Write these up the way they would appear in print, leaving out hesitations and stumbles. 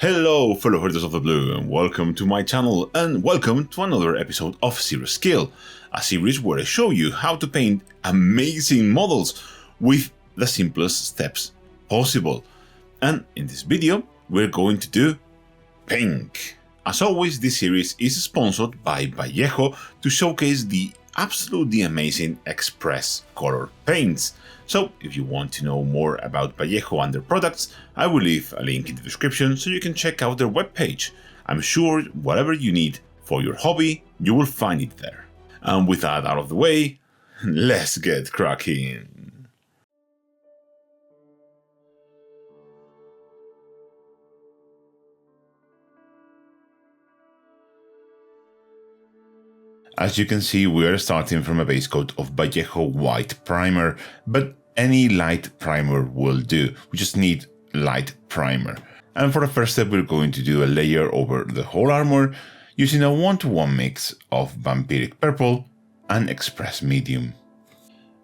Hello fellow Hunters of the Blue, and welcome to my channel, and welcome to another episode of Zero Skill, a series where I show you how to paint amazing models with the simplest steps possible. And in this video we're going to do pink. As always, this series is sponsored by Vallejo to showcase the absolutely amazing Express color paints. So if you want to know more about Vallejo and their products, I will leave a link in the description so you can check out their webpage. I'm sure whatever you need for your hobby, you will find it there. And with that out of the way, let's get cracking. As you can see, we are starting from a base coat of Vallejo white primer, but any light primer will do. We just need light primer. And for the first step, we're going to do a layer over the whole armor using a 1-to-1 mix of Vampiric Purple and Express Medium.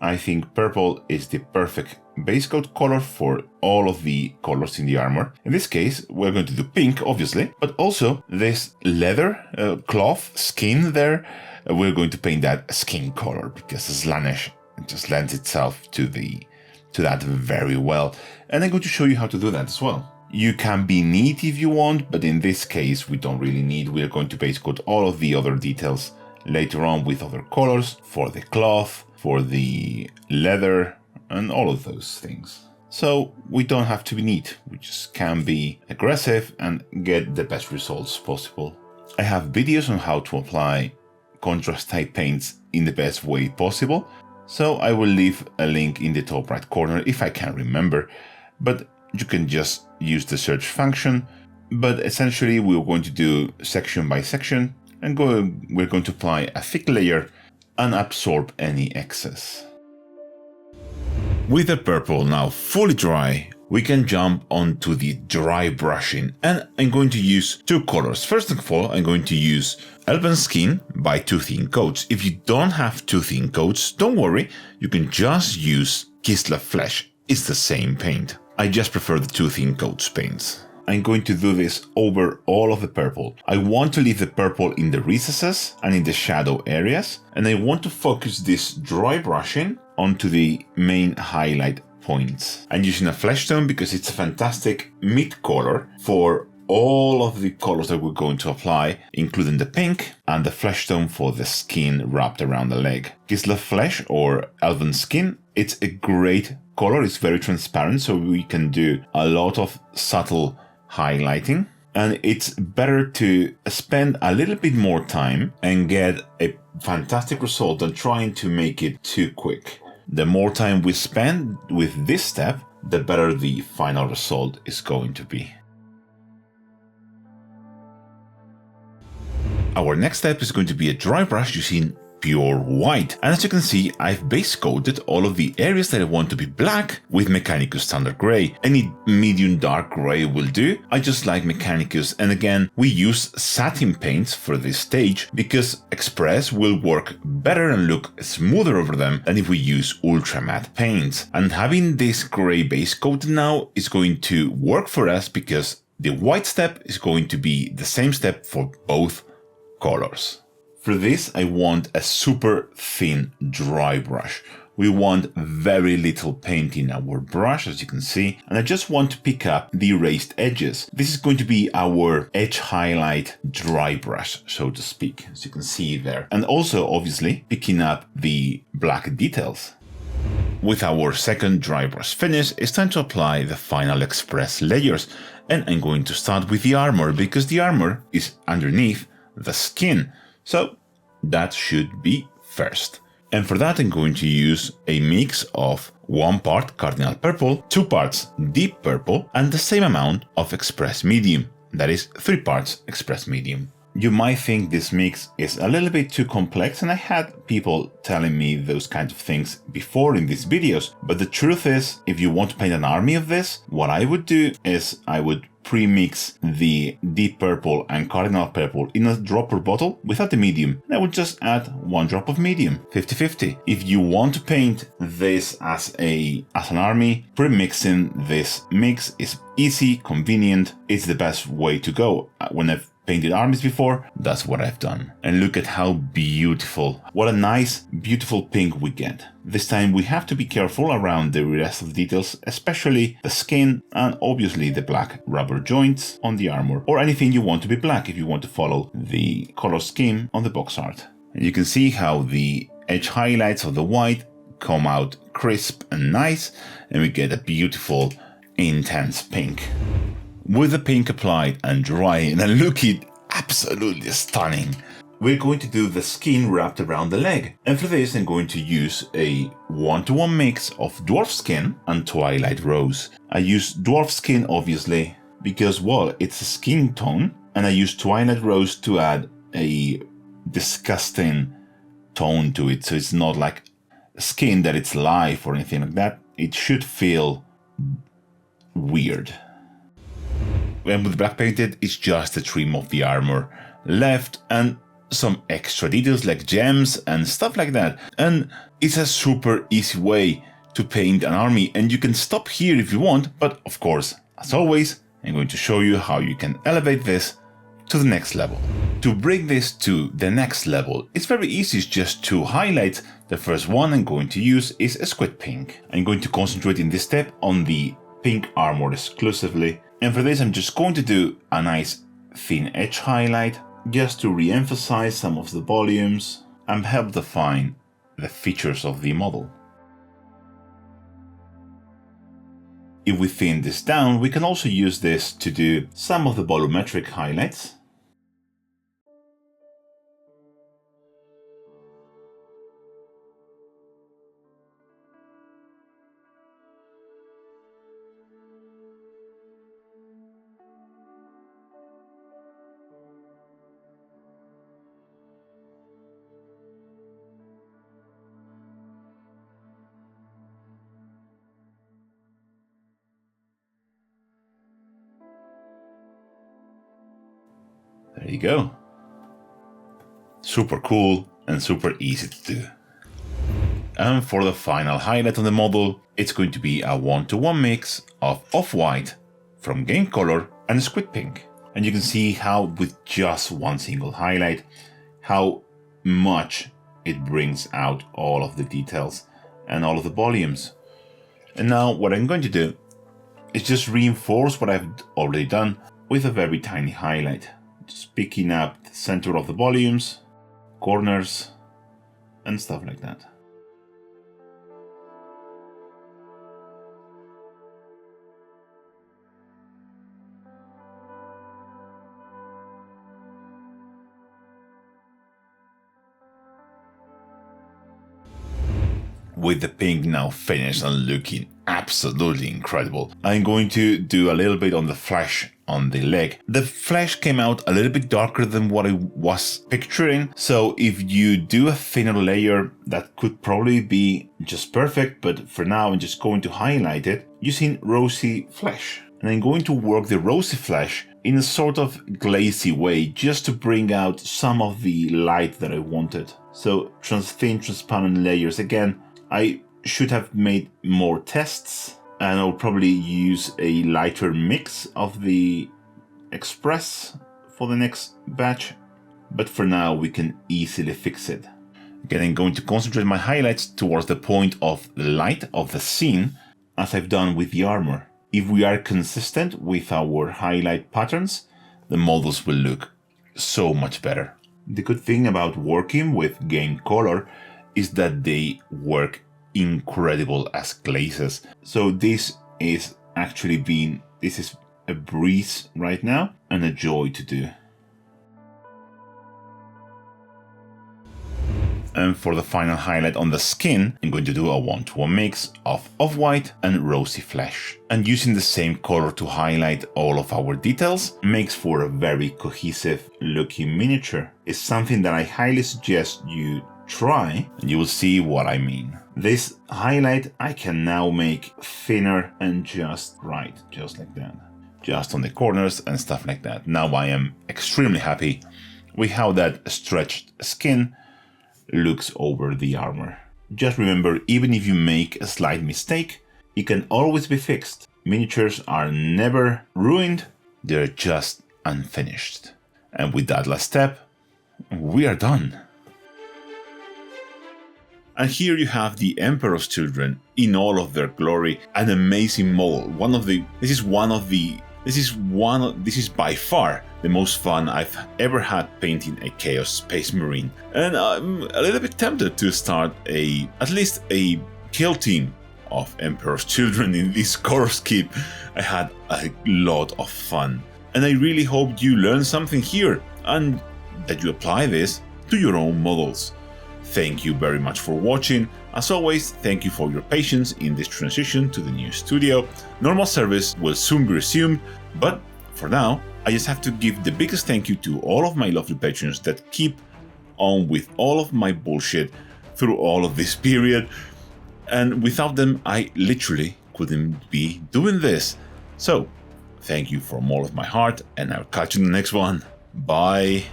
I think purple is the perfect base coat color for all of the colors in the armor. In this case, we're going to do pink, obviously, but also this leather cloth skin there. We're going to paint that skin color because Slaanesh just lends itself to that very well. And I'm going to show you how to do that as well. You can be neat if you want, but in this case, we don't really need. We're going to base coat all of the other details later on with other colors for the cloth, for the leather, and all of those things. So we don't have to be neat. We just can be aggressive and get the best results possible. I have videos on how to apply contrast type paints in the best way possible, so I will leave a link in the top right corner if I can remember, but you can just use the search function. But essentially we're going to do section by section and we're going to apply a thick layer and absorb any excess. With the purple now fully dry, we can jump onto the dry brushing, and I'm going to use two colors. First of all, I'm going to use Elven Skin by Two Thin Coats. If you don't have two thin coats, don't worry, you can just use Kislev Flesh. It's the same paint. I just prefer the Two Thin Coats paints. I'm going to do this over all of the purple. I want to leave the purple in the recesses and in the shadow areas, and I want to focus this dry brushing onto the main highlight points. I'm using a flesh tone because it's a fantastic mid color for all of the colors that we're going to apply, including the pink and the flesh tone for the skin wrapped around the leg. Kislev Flesh or Elven Skin, it's a great color. It's very transparent, so we can do a lot of subtle highlighting, and it's better to spend a little bit more time and get a fantastic result than trying to make it too quick. The more time we spend with this step, the better the final result is going to be. Our next step is going to be a dry brush using pure white. And as you can see, I've base coated all of the areas that I want to be black with Mechanicus Standard Grey. Any medium dark grey will do. I just like Mechanicus, and again, we use satin paints for this stage because Express will work better and look smoother over them than if we use ultra matte paints. And having this grey base coat now is going to work for us because the white step is going to be the same step for both colors. For this, I want a super thin dry brush. We want very little paint in our brush, as you can see, and I just want to pick up the erased edges. This is going to be our edge highlight dry brush, so to speak, as you can see there. And also, obviously, picking up the black details. With our second dry brush finish, it's time to apply the final Express layers. And I'm going to start with the armor, because the armor is underneath the skin. So that should be first. And for that, I'm going to use a mix of 1 part Cardinal Purple, 2 parts Deep Purple, and the same amount of Express Medium. That is 3 parts Express Medium. You might think this mix is a little bit too complex, and I had people telling me those kinds of things before in these videos, but the truth is, if you want to paint an army of this, what I would do is I would pre-mix the deep purple and cardinal purple in a dropper bottle without the medium. And I would just add 1 drop of medium, 50-50. If you want to paint this as an army, pre-mixing this mix is easy, convenient. It's the best way to go. When I've painted armies before, that's what I've done. And look at how beautiful, what a nice, beautiful pink we get. This time we have to be careful around the rest of the details, especially the skin and obviously the black rubber joints on the armor, or anything you want to be black if you want to follow the color scheme on the box art. And you can see how the edge highlights of the white come out crisp and nice, and we get a beautiful, intense pink. With the pink applied and drying and looking absolutely stunning, we're going to do the skin wrapped around the leg. And for this, I'm going to use a 1-to-1 mix of dwarf skin and twilight rose. I use dwarf skin obviously because, well, it's a skin tone, and I use twilight rose to add a disgusting tone to it. So it's not like skin that it's live or anything like that. It should feel weird. And with black painted, it's just the trim of the armor left and some extra details like gems and stuff like that. And it's a super easy way to paint an army, and you can stop here if you want, but of course, as always, I'm going to show you how you can elevate this to the next level. To bring this to the next level, it's very easy. It's just 2 highlights. The first one I'm going to use is a squid pink. I'm going to concentrate in this step on the pink armor exclusively. And for this, I'm just going to do a nice thin edge highlight just to re-emphasize some of the volumes and help define the features of the model. If we thin this down, we can also use this to do some of the volumetric highlights. There you go. Super cool and super easy to do. And for the final highlight on the model, it's going to be a 1-to-1 mix of off-white from Game Color and Squid Pink. And you can see how with just one single highlight, how much it brings out all of the details and all of the volumes. And now what I'm going to do is just reinforce what I've already done with a very tiny highlight. Just picking up the center of the volumes, corners, and stuff like that. With the pink now finished and looking absolutely incredible, I'm going to do a little bit on the flesh on the leg. The flesh came out a little bit darker than what I was picturing, so if you do a thinner layer, that could probably be just perfect, but for now I'm just going to highlight it using rosy flesh. And I'm going to work the rosy flesh in a sort of glazy way, just to bring out some of the light that I wanted. So thin, transparent layers again. I should have made more tests, and I'll probably use a lighter mix of the Express for the next batch, but for now we can easily fix it. Again, I'm going to concentrate my highlights towards the point of the light of the scene, as I've done with the armor. If we are consistent with our highlight patterns, the models will look so much better. The good thing about working with Game Color is that they work incredible as glazes. So this is a breeze right now and a joy to do. And for the final highlight on the skin, I'm going to do a 1-to-1 mix of off-white and rosy flesh. And using the same color to highlight all of our details makes for a very cohesive looking miniature. It's something that I highly suggest you try, and you will see what I mean. This highlight I can now make thinner and just right, just like that. just on the corners and stuff like that. Now I am extremely happy with how that stretched skin looks over the armor. Just remember, even if you make a slight mistake, it can always be fixed. Miniatures are never ruined, they're just unfinished. And with that last step, we are done. And here you have the Emperor's Children in all of their glory, an amazing model. This is by far the most fun I've ever had painting a Chaos Space Marine. And I'm a little bit tempted to start at least a kill team of Emperor's Children in this color scheme. I had a lot of fun. And I really hope you learned something here and that you apply this to your own models. Thank you very much for watching. As always, thank you for your patience in this transition to the new studio. Normal service will soon be resumed, but for now, I just have to give the biggest thank you to all of my lovely patrons that keep on with all of my bullshit through all of this period. And without them, I literally couldn't be doing this. So, thank you from all of my heart, and I'll catch you in the next one. Bye.